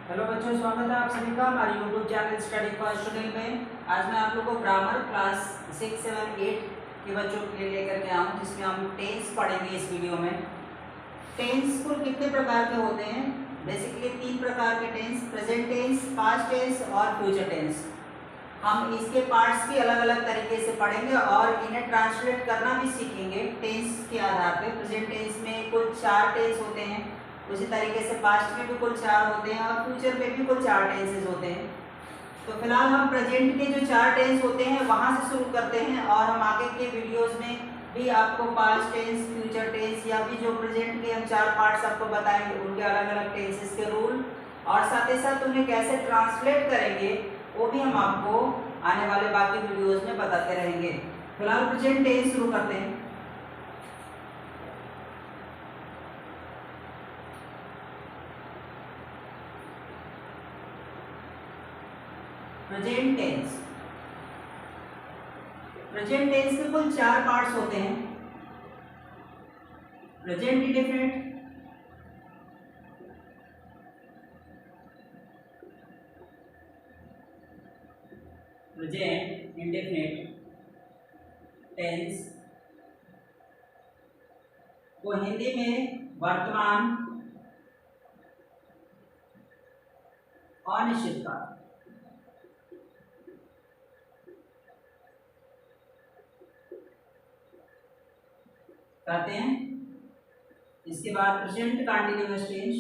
Hello बच्चों, स्वागत है आप सभी का हमारे YouTube channel study for student में। आज मैं आप लोगों को ग्रामर क्लास 6, 7, 8 के बच्चों के लिए लेकर के आऊँ, जिसमें हम टेंस पढ़ेंगे इस वीडियो में। टेंस कुल कितने प्रकार के होते हैं? बेसिकली 3 प्रकार के tense, present tense, past tense और फ्यूचर टेंस। हम इसके पार्ट्स भी अलग अलग तरीके से पढ़ेंगे और इन्हें ट्रांसलेट करना भी सीखेंगे टेंस के आधार पे। प्रेजेंट टेंस में कुल 4 टेंस होते हैं, उसी तरीके से पास्ट में भी कुल 4 होते हैं और फ्यूचर में भी कुल 4 टेंसेस होते हैं। तो फिलहाल हम प्रेजेंट के जो 4 टेंस होते हैं वहां से शुरू करते हैं और हम आगे के वीडियोस में भी आपको पास्ट टेंस, फ्यूचर टेंस या भी जो प्रेजेंट के हम 4 पार्ट्स आपको बताएंगे उनके अलग अलग टेंसेस के रूल और साथ ही साथ उन्हें कैसे ट्रांसलेट करेंगे वो भी हम आपको आने वाले बाकी वीडियोस में बताते रहेंगे। फिलहाल प्रेजेंट टेंस शुरू करते हैं। प्रेजेंट टेंस, प्रेजेंट टेंस के कुल 4 पार्ट्स होते हैं। Present indefinite, present indefinite tense को हिंदी में वर्तमान अनिश्चित काल, कहते हैं। इसके बाद प्रेजेंट कंटीन्यूअस टेंस,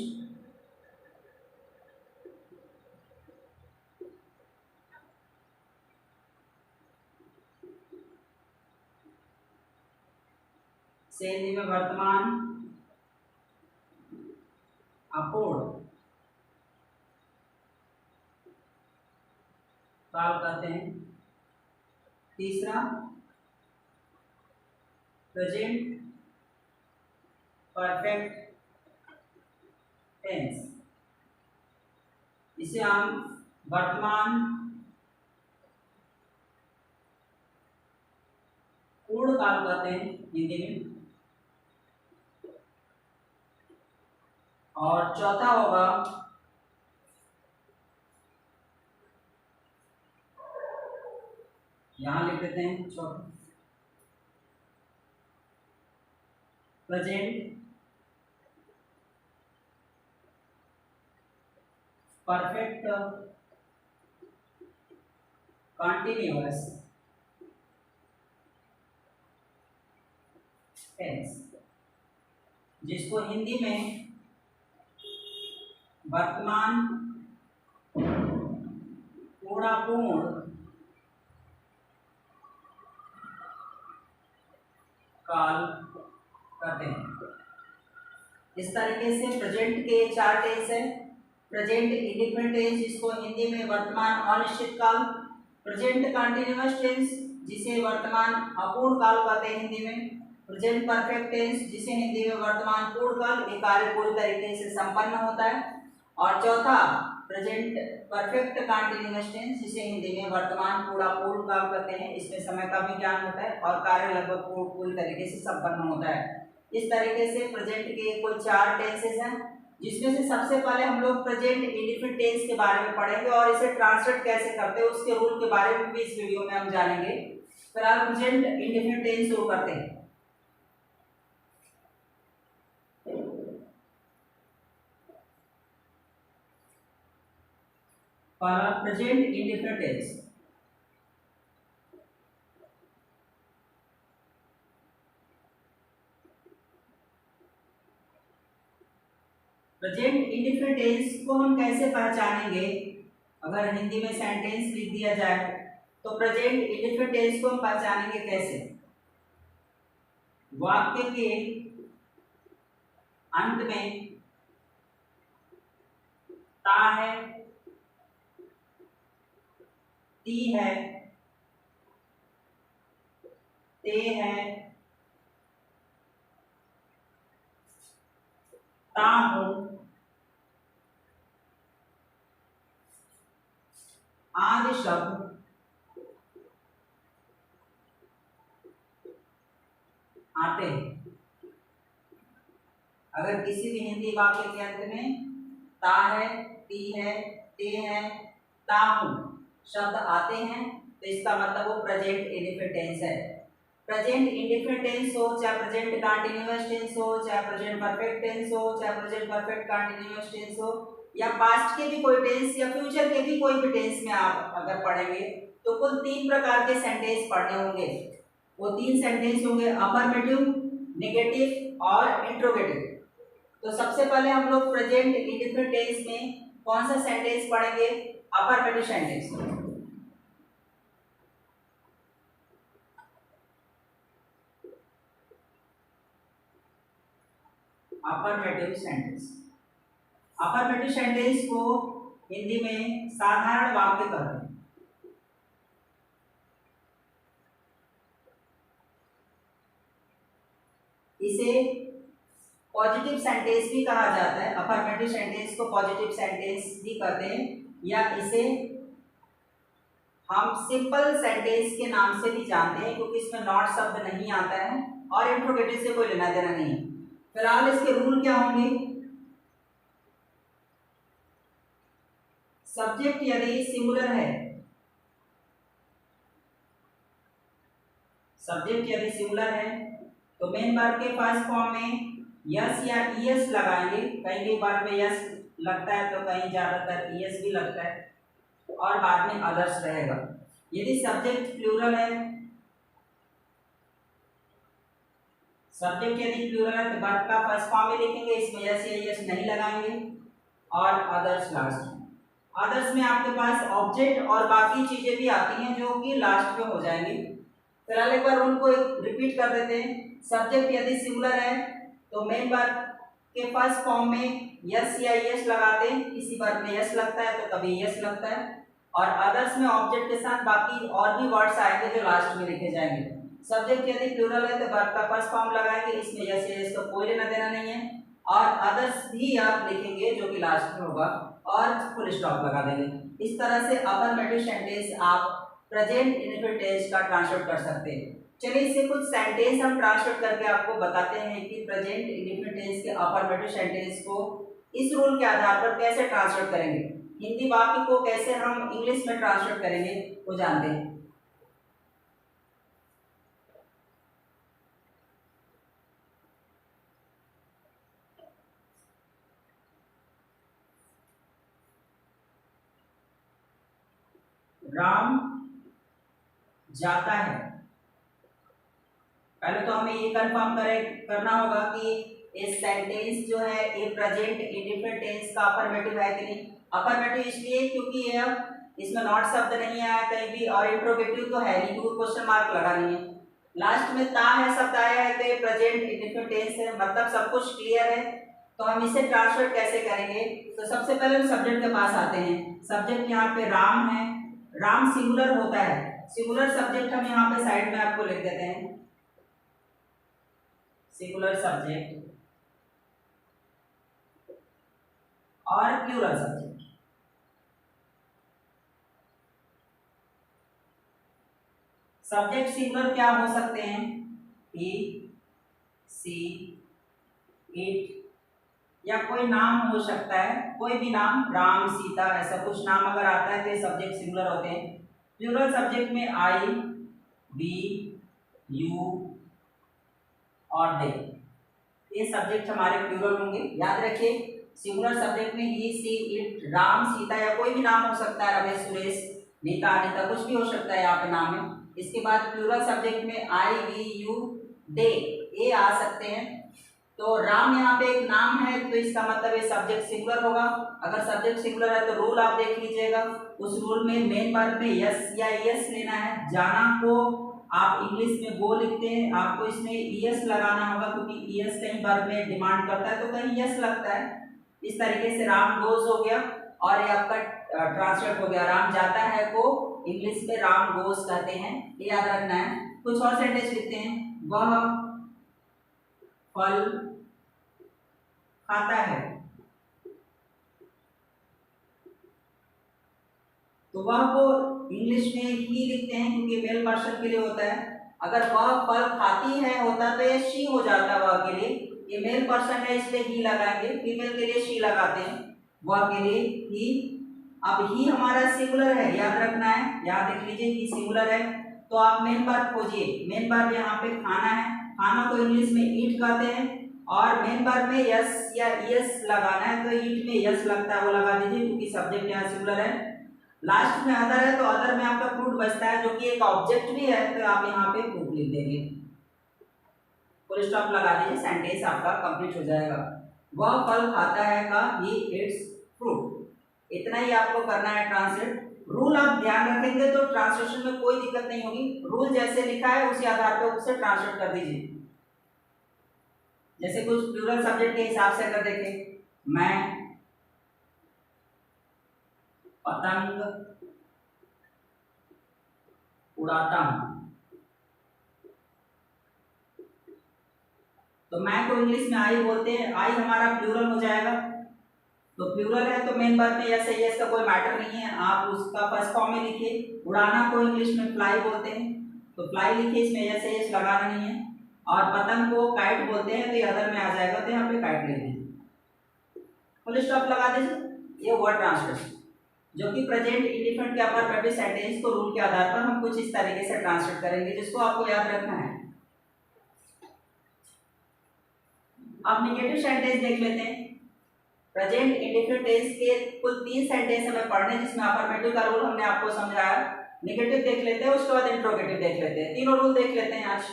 से हिंदी में वर्तमान अपूर्ण काल कहते हैं। तीसरा प्रेजेंट परफेक्ट टेंस, इसे हम वर्तमान पूर्ण काल कहते हैं हिंदी में। और चौथा होगा यहां लिख देते हैं चौथा, प्रेजेंट परफेक्ट कंटीन्यूअस टेंस, जिसको हिंदी में वर्तमान पूर्णापूर्ण काल कहते हैं। इस तरीके से प्रेजेंट के 4 टेंस हैं। प्रेजेंट इंडेफिनिट टेंस, जिसको हिंदी में वर्तमान अनिश्चित काल, प्रेजेंट कंटीन्यूअस टेंस, जिसे वर्तमान अपूर्ण काल कहते हैं हिंदी में, प्रेजेंट परफेक्ट टेंस, जिसे हिंदी में वर्तमान पूर्ण काल, ये कार्य पूरी तरीके से संपन्न होता है, और चौथा प्रेजेंट परफेक्ट कंटीन्यूअस टेंस, जिसे हिंदी में वर्तमान पूर्ण काल कहते हैं। इसमें समय का भी ज्ञान होता है और कार्य लगभग पूरी तरीके से संपन्न होता है। इस तरीके से प्रेजेंट के कुल 4 टेंसेस हैं, जिसमें से सबसे पहले हम लोग प्रेजेंट इंडेफिनिट टेंस के बारे में पढ़ेंगे और इसे ट्रांसलेट कैसे करते हैं उसके रूल के बारे में भी इस वीडियो में हम जानेंगे। फिलहाल प्रेजेंट इंडेफिनिट टेंस शुरू करते हैं। पहला present indefinite tense, present indefinite tense को हम कैसे पहचानेंगे? अगर हिंदी में सेंटेंस लिख दिया जाए तो प्रेजेंट इंडेफिनिट टेंस को हम पहचानेंगे कैसे? वाक्य के अंत में ता है, ती है, ते है, ता हूं आदि शब्द आते हैं। अगर किसी भी हिंदी वाक्य के अंत में ता है, ती है, ते है, ताहू शब्द आते हैं तो इसका मतलब वो प्रेजेंट इंडेफिनिट टेंस है। प्रेजेंट इंडेफिनिट टेंस हो, चाहे प्रेजेंट कंटीन्यूअस टेंस हो, चाहे प्रेजेंट परफेक्ट टेंस हो, चाहे प्रेजेंट परफेक्ट कंटीन्यूअस टेंस हो, या पास्ट के भी कोई टेंस या फ्यूचर के भी कोई भी टेंस में आप अगर पढ़ेंगे तो कुल 3 प्रकार के सेंटेंस पढ़ने होंगे। वो 3 सेंटेंस होंगे अफर्मेटिव, नेगेटिव और इंट्रोगेटिव। तो सबसे पहले हम लोग प्रेजेंट इंडेफिनिट टेंस में कौन सा सेंटेंस पढ़ेंगे? Affirmative sentence. Affirmative sentence. Affirmative sentence को हिंदी में साधारण वाक्य कहते हैं। इसे पॉजिटिव सेंटेंस भी कहा जाता है। अफर्मेटिव सेंटेंस को पॉजिटिव सेंटेंस भी कहते हैं, या इसे हम सिंपल सेंटेंस के नाम से भी जानते हैं, क्योंकि इसमें नॉट शब्द नहीं आता है और इंट्रोगेटिव से कोई लेना देना नहीं है। फिलहाल इसके रूल क्या होंगे? सब्जेक्ट यदि सिंगुलर है, सब्जेक्ट यदि सिंगुलर है तो मेन वर्ब के फर्स्ट फॉर्म में यस या ईएस लगाएंगे। कहीं भी वर्ब में यस लगता है तो कहीं ज्यादातर ईएस भी लगता है, और बाद में अदर्स रहेगा। यदि सब्जेक्ट प्लूरल है, सब्जेक्ट यदि प्लूरल है तो वर्ब का फर्स्ट फॉर्म में लिखेंगे, इसमें यस या ईएस नहीं लगाएंगे, और अदर्स लास्ट में। अदर्स में आपके पास ऑब्जेक्ट और बाकी चीजें भी आती हैं जो कि लास्ट में हो जाएंगी। फिलहाल एक बार उनको रिपीट कर देते हैं। सब्जेक्ट यदि सिंगुलर है तो मेन वर्ब के फर्स्ट फॉर्म में यस या यस लगाते हैं, किसी वर्ब में यस लगता है तो कभी यस लगता है, और अदर्स में ऑब्जेक्ट के साथ बाकी और भी वर्ड्स आएंगे जो लास्ट में लिखे जाएंगे। सब्जेक्ट यदि प्लूरल है तो वर्ब का फर्स्ट फॉर्म लगाएंगे, इसमें यस या यस का कोई लेना देना नहीं है, और अदर्स भी आप लिखेंगे जो कि लास्ट में होगा, और फुल स्टॉप लगा देंगे। इस तरह से अफर्मेटिव सेंटेंस आप प्रेजेंट इंडेफिनिट टेंस का ट्रांसलेट कर सकते हैं। चलिए इससे कुछ सेंटेंस हम ट्रांसलेट करके आपको बताते हैं कि प्रेजेंट इंडेफिनिट टेंस के अफर्मेटिव सेंटेंस को इस रूल के आधार पर कैसे ट्रांसलेट करेंगे, हिंदी वाक्य को कैसे हम इंग्लिश में ट्रांसलेट करेंगे वो जानते हैं। राम जाता है। पहले तो हमें ये कंफर्म करना होगा कि ये सेंटेंस जो है ये प्रेजेंट इंडेफिनिट टेंस का अफर्मेटिव है कि नहीं। अफर्मेटिव इसलिए क्योंकि ये इसमें नॉट शब्द नहीं आया कहीं भी, और इंट्रोगेटिव तो है नहीं, तो क्वेश्चन मार्क लगानी है। लास्ट में ता है शब्द आया है तो ये प्रेजेंट इंडेफिनिट टेंस है, मतलब सब कुछ क्लियर है। तो हम इसे ट्रांसलेट कैसे करेंगे? तो सबसे पहले हम सब्जेक्ट के पास आते हैं। सब्जेक्ट यहाँ पे राम है। राम सिंगुलर होता है, सिंगुलर सब्जेक्ट हम यहाँ पे साइड में आपको लिख देते हैं। सिंगुलर सब्जेक्ट और प्लूरल सब्जेक्ट। सब्जेक्ट सिंगुलर क्या हो सकते हैं? ही, सी, इट, या कोई नाम हो सकता है, कोई भी नाम, राम, सीता, ऐसा कुछ नाम अगर आता है तो ये सब्जेक्ट सिंगुलर होते हैं। प्लूरल सब्जेक्ट में आई, वी, यू और दे, ये सब्जेक्ट हमारे प्लूरल होंगे। याद रखिए सिंगुलर सब्जेक्ट में ही, सी, इट, राम, सीता, या कोई भी नाम हो सकता है, रमेश, सुरेश, नीता, अनिता, कुछ भी हो सकता है यहाँ पे नाम में। इसके बाद प्लूरल सब्जेक्ट में आई, वी, यू, दे, ये आ सकते हैं। तो राम यहाँ पे एक नाम है तो इसका मतलब ये सब्जेक्ट सिंगुलर होगा। अगर सब्जेक्ट सिंगुलर है तो रूल आप देख लीजिएगा, उस रूल में मेन वर्ब में यस या यस लेना है। जाना को आप इंग्लिश में गो लिखते हैं, आपको इसमें ईएस लगाना होगा क्योंकि ईएस कहीं वर्ब में डिमांड करता है तो कहीं यस लगता है। इस तरीके से राम गोज हो गया, और ये आपका ट्रांसलेट हो गया। राम जाता है को इंग्लिश में राम गोज कहते हैं, ये याद रखना है। कुछ और सेंटेंस लिखते हैं। वह फल खाता है, तो वह को इंग्लिश में ही लिखते हैं क्योंकि मेल पर्सन के लिए होता है। अगर वह फल खाती है होता तो ये शी हो जाता वह के लिए, ये मेल पर्सन है इसलिए ही लगाएंगे, फीमेल के लिए शी लगाते हैं। वो अकेले ही। अब ही हमारा सिंगुलर है, याद रखना है, याद रख लीजिए कि सिंगुलर है। तो आप मेन वर्ब खोजिए। मेन वर्ब यहाँ पे खाना है, खाना को इंग्लिश में ईट कहते हैं, और मेन वर्ब में यस या यस लगाना है, तो ईट में यस लगता है वो लगा दीजिए, क्योंकि सब्जेक्ट यहाँ सिंगुलर है। लास्ट में अदर है, तो अदर में आपका फ्रूट बचता है, जो कि एक ऑब्जेक्ट भी है, तो आप यहाँ पे फ्रूट लिख देंगे, फुल स्टॉप लगा दीजिए, सेंटेंस आपका कंप्लीट हो जाएगा। वह फल खाता है का ही इट्स फ्रूट। इतना ही आपको करना है ट्रांसलेट। रूल आप ध्यान रखेंगे तो ट्रांसलेशन में कोई दिक्कत नहीं होगी। रूल जैसे लिखा है उसी आधार पर उसे ट्रांसलेट कर दीजिए। जैसे कुछ प्लूरल सब्जेक्ट के हिसाब से अगर देखें, मैं पतंग उड़ाता हूं, तो मैं को इंग्लिश में आई बोलते हैं, आई हमारा प्लूरल हो जाएगा। तो प्लूरल है तो मेन वर्ब में यस है, यस का कोई मैटर नहीं है, आप उसका फर्स्ट फॉर्म में लिखिए। उड़ाना को इंग्लिश में फ्लाई बोलते हैं, तो फ्लाई लिखिए, इसमें यस है, यस लगाना नहीं है। और पतंग को काइट बोलते हैं, तो ये अदर में आ जाएगा, तो यहाँ पे काइट ले दीजिए, फुल स्टॉप लगा दीजिए। ये वर्ड ट्रांसलेशन जो कि प्रेजेंट इंडिफिनिट के अपर सेंटेंस को रूल के आधार पर हम कुछ इस तरीके से ट्रांसलेट करेंगे, जिसको आपको याद रखना है। अब नेगेटिव सेंटेंस देख लेते हैं। प्रेजेंट इंडेफिनिट टेंस के कुल 3 सेंटेंस हमें पढ़ने, जिसमें अफर्मेटिव का रूल हमने आपको समझाया। नेगेटिव देख लेते हैं, उसके बाद इंट्रोगेटिव देख लेते हैं। तीनों रूल देख लेते हैं आज।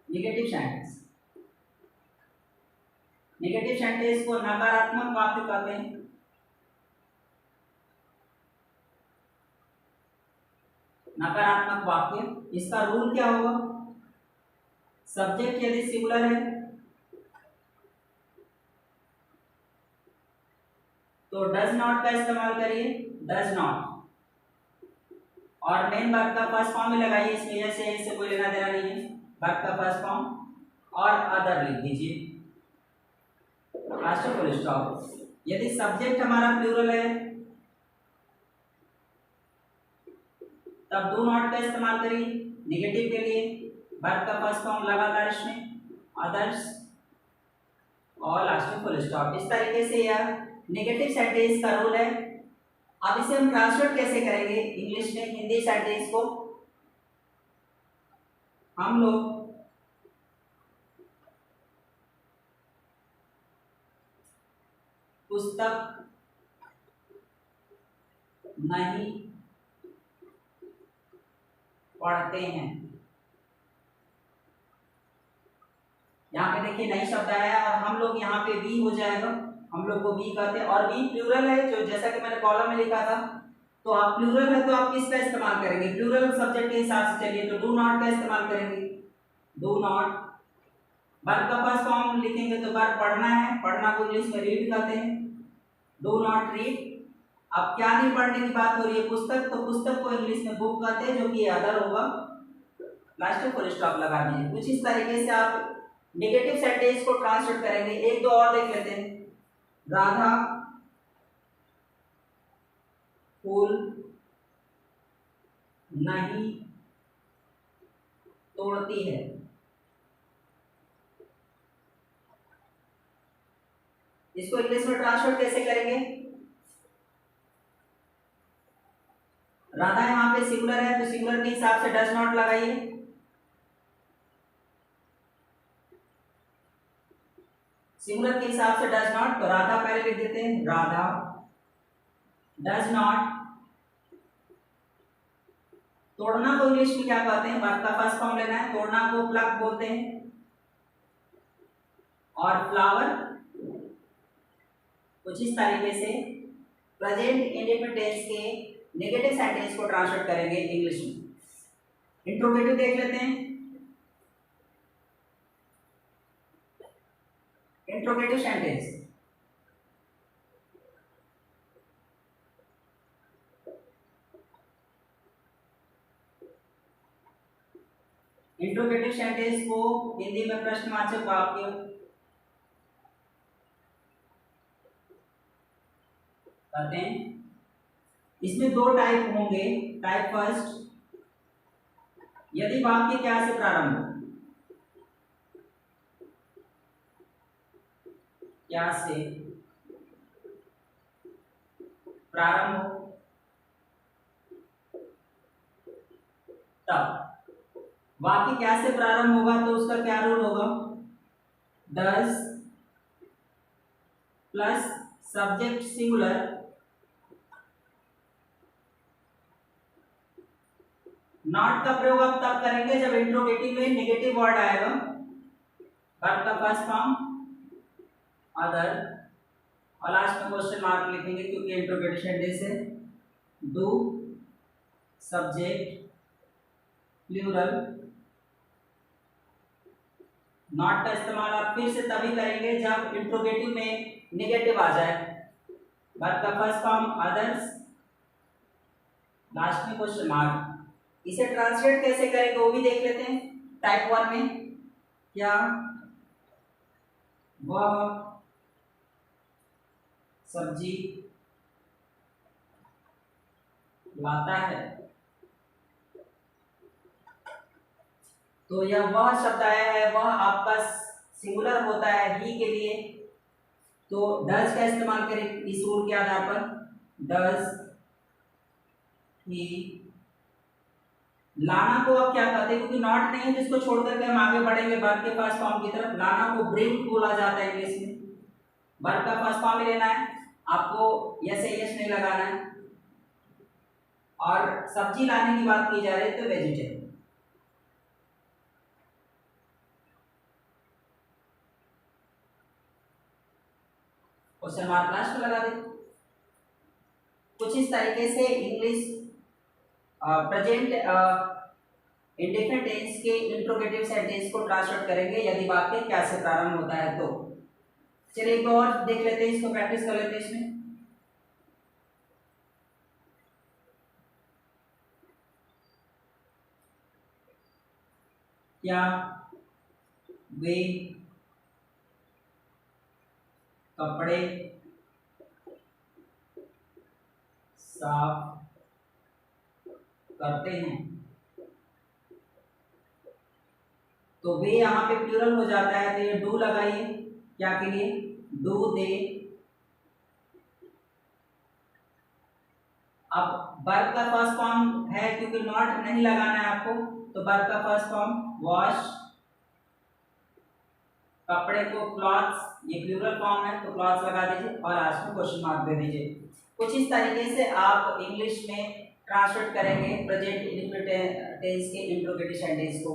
नेगेटिव सेंटेंस, नेगेटिव सेंटेंस को नकारात्मक वाक्य कहते हैं। नकारात्मक वाक्य, इसका रूल क्या होगा? सब्जेक्ट यदि सिंगुलर है तो डज नॉट का इस्तेमाल करिए, डज नॉट, और मेन वर्ब का फर्स्ट फॉर्म में लगाइए, इसमें यस है, इससे कोई लेना देना नहीं है, वर्ब का फर्स्ट फॉर्म, और अदर लिख दीजिए, लास्ट फुल स्टॉप। यदि सब्जेक्ट हमारा प्लूरल है तब डू नॉट का इस्तेमाल करिए। नेगेटिव के लिए वर्ब का फर्स्ट फॉर्म लगातार इसमें, अदर्स, और लास्ट में फुल स्टॉप। इस तरीके से यह नेगेटिव सेंटेंस का रूल है। अब इसे हम ट्रांसलेट कैसे करेंगे इंग्लिश में हिंदी सेंटेंस को? हम लोग पुस्तक नहीं पढ़ते हैं। यहाँ पे देखिए नई शब्द आया, और हम लोग यहाँ पे वी हो जाएगा, हम लोग को वी कहते हैं, और वी प्लूरल है, जो जैसा कि मैंने कॉलम में लिखा था। तो आप प्लूरल है तो आप किसका इस्तेमाल करेंगे? प्लूरल सब्जेक्ट के हिसाब से चलिए, तो डू नॉट का इस्तेमाल करेंगे, डू नॉट। वर्ब का फर्स्ट फॉर्म लिखेंगे तो वर्ब पढ़ना है, पढ़ना को इंग्लिश में रीड कहते हैं, डू नॉट रीड। अब क्या नहीं पढ़ने की बात हो रही है? पुस्तक, तो पुस्तक को इंग्लिश में बुक कहते हैं, जो कि अदर होगा, लास्ट में फुल स्टॉप लगा दीजिए। कुछ इस तरीके से आप नेगेटिव सेंटेंस को ट्रांसलेट करेंगे। एक दो और देख लेते हैं। राधा फूल नहीं तोड़ती है। इसको इंग्लिश में ट्रांसलेट कैसे करेंगे? राधा यहाँ पे सिंगुलर है, तो सिंगुलर के हिसाब से डज नॉट लगाइए। सिंगुलर के हिसाब से डज नॉट, तो राधा पहले लिख देते हैं, राधा डज नॉट। तोड़ना को इंग्लिश में क्या कहते हैं? वर्ब का फर्स्ट फॉर्म लेना है, तोड़ना को प्लक बोलते हैं, और फ्लावर। कुछ इस तरीके से प्रेजेंट इंडेफिनिट टेंस के नेगेटिव सेंटेंस को ट्रांसलेट करेंगे इंग्लिश में। इंट्रोगेटिव देख लेते हैं। इंट्रोगेटिव सेंटेंस, इंट्रोगेटिव सेंटेंस को हिंदी में प्रश्नवाचक वाक्य कहते हैं। इसमें दो टाइप होंगे। टाइप फर्स्ट, यदि वाक्य क्या से प्रारंभ हो, क्या से प्रारंभ हो तब वाक्य क्या से प्रारंभ होगा तो उसका क्या रूल होगा, does plus subject singular not का प्रयोग आप तब करेंगे जब इंट्रोगेटिव में नेगेटिव वर्ड आएगा, वर्ब का फर्स्ट फॉर्म अदर और लास्ट में क्वेश्चन मार्क लिखेंगे क्योंकि इंट्रोगेटिव सेंटेंस है। डू सब्जेक्ट प्लूरल नॉट का इस्तेमाल आप फिर से तभी करेंगे जब इंट्रोगेटिव में नेगेटिव आ जाए, वर्ब का फर्स्ट फॉर्म अदर्स लास्ट में क्वेश्चन मार्क। इसे ट्रांसलेट कैसे करेंगे वो भी देख लेते हैं। टाइप 1 में क्या वह सब्जी लाता है, तो यह वह शब्द आया है, वह आपका सिंगुलर होता है ही के लिए, तो डज का इस्तेमाल करें इस रूल के आधार पर, डज ही। लाना को अब क्या कहते हैं, क्योंकि नॉट नहीं है जिसको छोड़ करके हम आगे बढ़ेंगे वर्ब के फर्स्ट फॉर्म की तरफ। लाना को ब्रिंग बोला जाता है इंग्लिश में, वर्ब का फर्स्ट फॉर्म ही लेना है आपको, यस है यस नहीं लगाना है। और सब्जी लाने की बात की जा रही है तो वेजिटेबल। क्वेश्चन मार्क लास्ट में लगा दे। कुछ इस तरीके से इंग्लिश प्रेजेंट इंडेफिनिट टेंस के इंट्रोगेटिव सेंटेंस को ट्रांसलेट करेंगे यदि वाक्य क्या से प्रारंभ होता है तो। चलिए एक और देख लेते हैं, इसको प्रैक्टिस कर लेते हैं। इसमें क्या वे कपड़े साफ करते हैं, तो वे यहाँ पे प्लूरल हो जाता है, तो ये डू लगाइए क्या के लिए, डू दे। अब वर्ब का फर्स्ट फॉर्म है क्योंकि नॉट नहीं लगाना है आपको, तो वर्ब का फर्स्ट फॉर्म वॉश, कपड़े को क्लॉथ्स, ये प्लूरल फॉर्म है तो क्लॉथ्स लगा दीजिए और लास्ट में क्वेश्चन मार्क दे दीजिए। कुछ इस तरीके से आप इंग्लिश में ट्रांसलेट करेंगे प्रेजेंट इंडेफिनिट टेंस के इंट्रोगेटिव सेंटेंस को।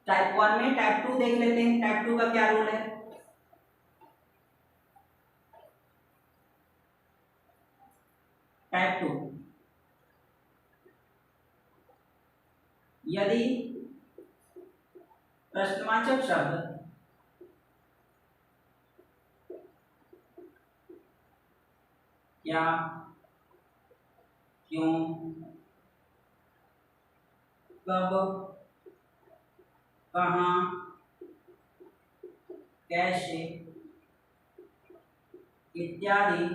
टाइप 1 में टाइप 2 देख लेते हैं। टाइप 2 का क्या रूल है, टाइप 2 यदि प्रश्नवाचक शब्द क्या, क्यों, कब, कहाँ, कैसे इत्यादि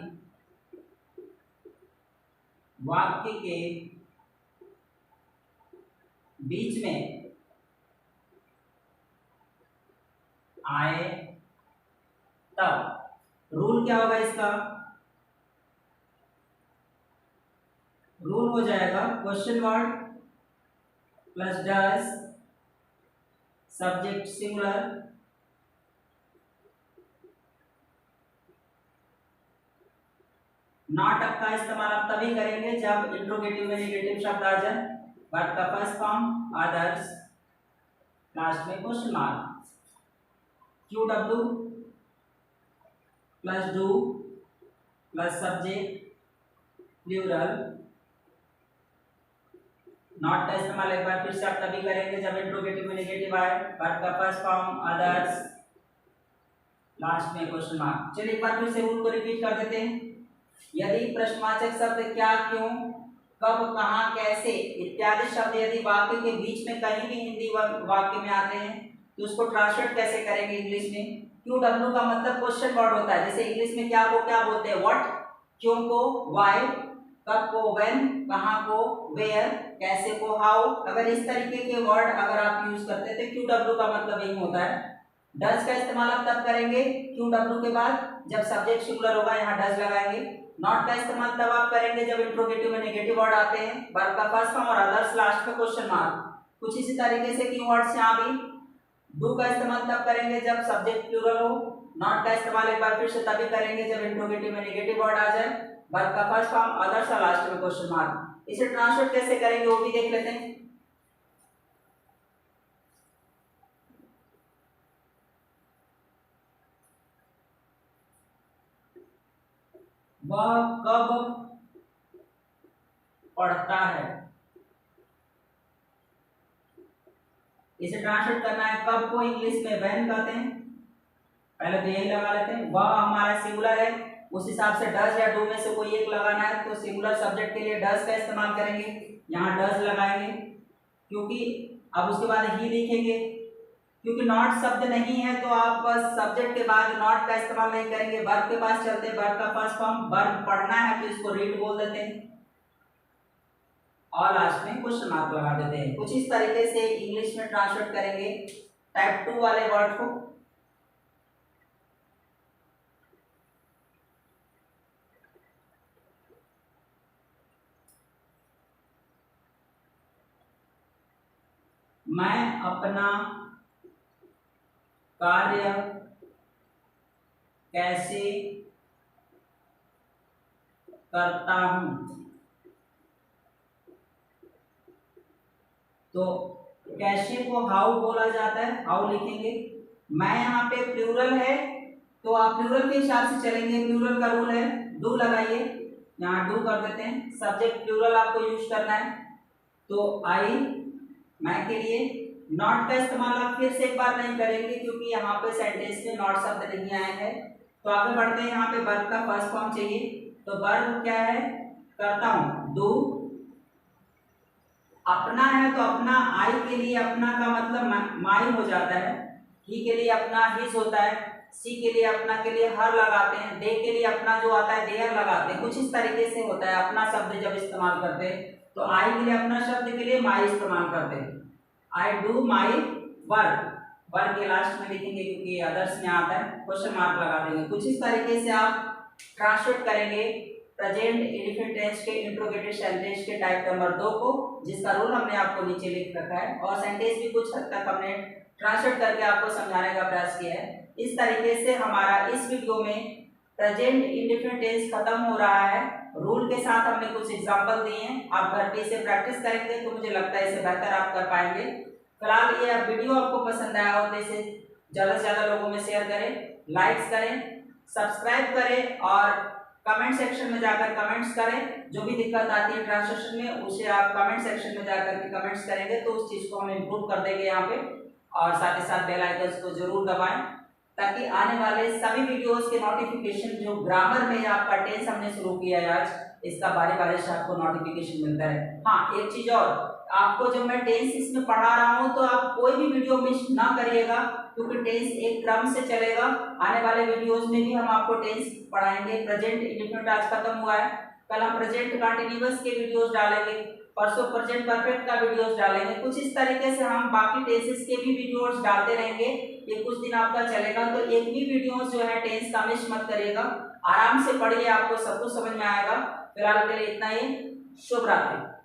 वाक्य के बीच में आए तब रूल क्या होगा इसका, रूल हो जाएगा question word plus does subject singular not का इस्तेमाल आप तभी करेंगे जब इंट्रोगेटिव में नेगेटिव शब्द आ जाए, वर्ब का फर्स्ट फॉर्म अदर्स लास्ट में question mark. Q W plus do plus subject plural not का इस्तेमाल एक बार फिर से आप तभी करेंगे जब इंट्रोगेटिव में नेगेटिव आए, वर्ब का फर्स्ट फॉर्म अदर्स लास्ट में क्वेश्चन मार्क। चलिए एक बार फिर से रूल को रिपीट कर देते हैं। यदि प्रश्नवाचक शब्द क्या, क्यों, कब, कहाँ, कैसे इत्यादि शब्द यदि वाक्य के बीच में कहीं भी हिंदी वाक्य में आते हैं तो उसको ट्रांसलेट कैसे करेंगे इंग्लिश में। क्यू डब्ल्यू का मतलब क्वेश्चन वर्ड होता है, जैसे इंग्लिश में क्या को क्या बोलते हैं व्हाट, क्यों को व्हाई, कब को व्हेन, कहाँ को वेयर, कैसे को हाउ। अगर इस तरीके के वर्ड अगर आप यूज करते हैं तो क्यू डब्ल्यू का मतलब यही होता है। डज का इस्तेमाल आप तब करेंगे क्यू डब्ल्यू के बाद जब सब्जेक्ट सिंगुलर होगा, यहाँ डज लगाएंगे। नॉट का इस्तेमाल तब आप करेंगे जब इंट्रोगेटिव में नेगेटिव वर्ड आते हैं, वर्ब का फर्स्ट फॉर्म और अदर्स लास्ट का क्वेश्चन मार्क। कुछ इसी तरीके से कीवर्ड्स यहाँ भी। डू का इस्तेमाल तब करेंगे जब सब्जेक्ट प्लूरल हो। नॉट का इस्तेमाल एक बार फिर से तभी करेंगे जब इंट्रोगेटिव में नेगेटिव वर्ड आ जाए, वर्ब का फर्स्ट फॉर्म, अदर्स और लास्ट में क्वेश्चन मार्क। इसे ट्रांसलेट कैसे करेंगे वो भी देख लेते हैं। वह कब पढ़ता है, इसे ट्रांसलेट करना है। कब को इंग्लिश में व्हेन कहते हैं, पहले तो यही लगा लेते हैं। वह हमारा सिंगुलर है, उस हिसाब से डज या डू में से कोई एक लगाना है, तो सिंगुलर सब्जेक्ट के लिए डज का इस्तेमाल करेंगे, यहाँ डज लगाएंगे, क्योंकि अब उसके बाद ही लिखेंगे, क्योंकि नॉट शब्द नहीं है तो आप बस सब्जेक्ट के बाद नॉट का इस्तेमाल नहीं करेंगे। वर्ब के पास चलते हैं, वर्ब का फर्स्ट फॉर्म, वर्ब पढ़ना है तो इसको रीड बोल देते हैं और लास्ट में क्वेश्चन मार्क लगा देते हैं। कुछ इस तरीके से इंग्लिश में ट्रांसलेट करेंगे टाइप 2 वाले वर्ड को। मैं अपना कार्य कैसे करता हूं, तो कैसे को हाउ बोला जाता है, हाउ लिखेंगे। मैं यहाँ पे प्लूरल है तो आप प्लूरल के हिसाब से चलेंगे, प्लूरल का रूल है डू लगाइए, यहाँ डू कर देते हैं। सब्जेक्ट प्लूरल आपको यूज करना है, तो आई मैं के लिए। नॉट का इस्तेमाल आप फिर से एक बार नहीं करेंगे क्योंकि यहाँ पे सेंटेंस में नॉट शब्द नहीं आए हैं। तो आगे बढ़ते हैं, यहाँ पे वर्ब का फर्स्ट फॉर्म चाहिए, तो वर्ब क्या है, करता हूँ, डू। अपना है तो अपना, आई के लिए अपना का मतलब माई हो जाता है, ही के लिए अपना हिज होता है, सी के लिए अपना के लिए हर लगाते हैं, दे के लिए अपना जो आता है देयर लगाते हैं। कुछ इस तरीके से होता है अपना शब्द जब इस्तेमाल करते हैं, तो आई के लिए अपना शब्द के लिए माई इस्तेमाल करते हैं। I do my work, work के लास्ट में लिखेंगे क्योंकि अदर्स में आता है, क्वेश्चन मार्क लगा देंगे। कुछ इस तरीके से आप ट्रांसलेट करेंगे प्रेजेंट इंडेफिनिट टेंस के इंट्रोगेटिव सेंटेंस के टाइप नंबर 2 को, जिसका रूल हमने आपको नीचे लिख रखा है और सेंटेंस भी कुछ हद तक हमने ट्रांसलेट करके आपको समझाने का प्रयास किया है। इस तरीके से हमारा इस वीडियो में प्रेजेंट इंडेफिनिट टेंस खत्म हो रहा है। रूल के साथ हमने कुछ एग्जांपल दिए हैं, आप घर पे इसे प्रैक्टिस करेंगे तो मुझे लगता है इसे बेहतर आप कर पाएंगे। फिलहाल ये वीडियो आपको पसंद आया हो तो इसे ज़्यादा से ज़्यादा लोगों में शेयर करें, लाइक्स करें, सब्सक्राइब करें और कमेंट सेक्शन में जाकर कमेंट्स करें। जो भी दिक्कत आती है ट्रांसलेशन में उसे आप कमेंट सेक्शन में जाकर के कमेंट्स करेंगे तो उस चीज़ को हम इम्प्रूव कर देंगे यहाँ पे। और साथ ही साथ बेल आइकन को जरूर दबाएं ताकि आने वाले सभी वीडियोस के नोटिफिकेशन, जो ग्रामर में आपका टेंस हमने शुरू किया है आज, इसका बारी बारी से आपको नोटिफिकेशन मिलता है। हाँ, एक चीज और, आपको जब मैं टेंस इसमें पढ़ा रहा हूँ तो आप कोई भी वीडियो मिस ना करिएगा क्योंकि टेंस एक क्रम से चलेगा। आने वाले वीडियोस में भी हम आपको टेंस पढ़ाएंगे। प्रेजेंट इंडेफिनिट आज खत्म हुआ है, कल हम प्रेजेंट कंटीन्यूअस के वीडियोस डालेंगे, परसों प्रेजेंट परफेक्ट का वीडियोस डालेंगे। कुछ इस तरीके से हम बाकी टेंसेस के भी वीडियोस डालते रहेंगे। ये कुछ दिन आपका चलेगा, तो एक भी वीडियोस जो है टेंस का मिस मत करिएगा, आराम से पढ़िए, आपको सब कुछ समझ में आएगा। फिलहाल के लिए इतना ही, शुभ रात्रि।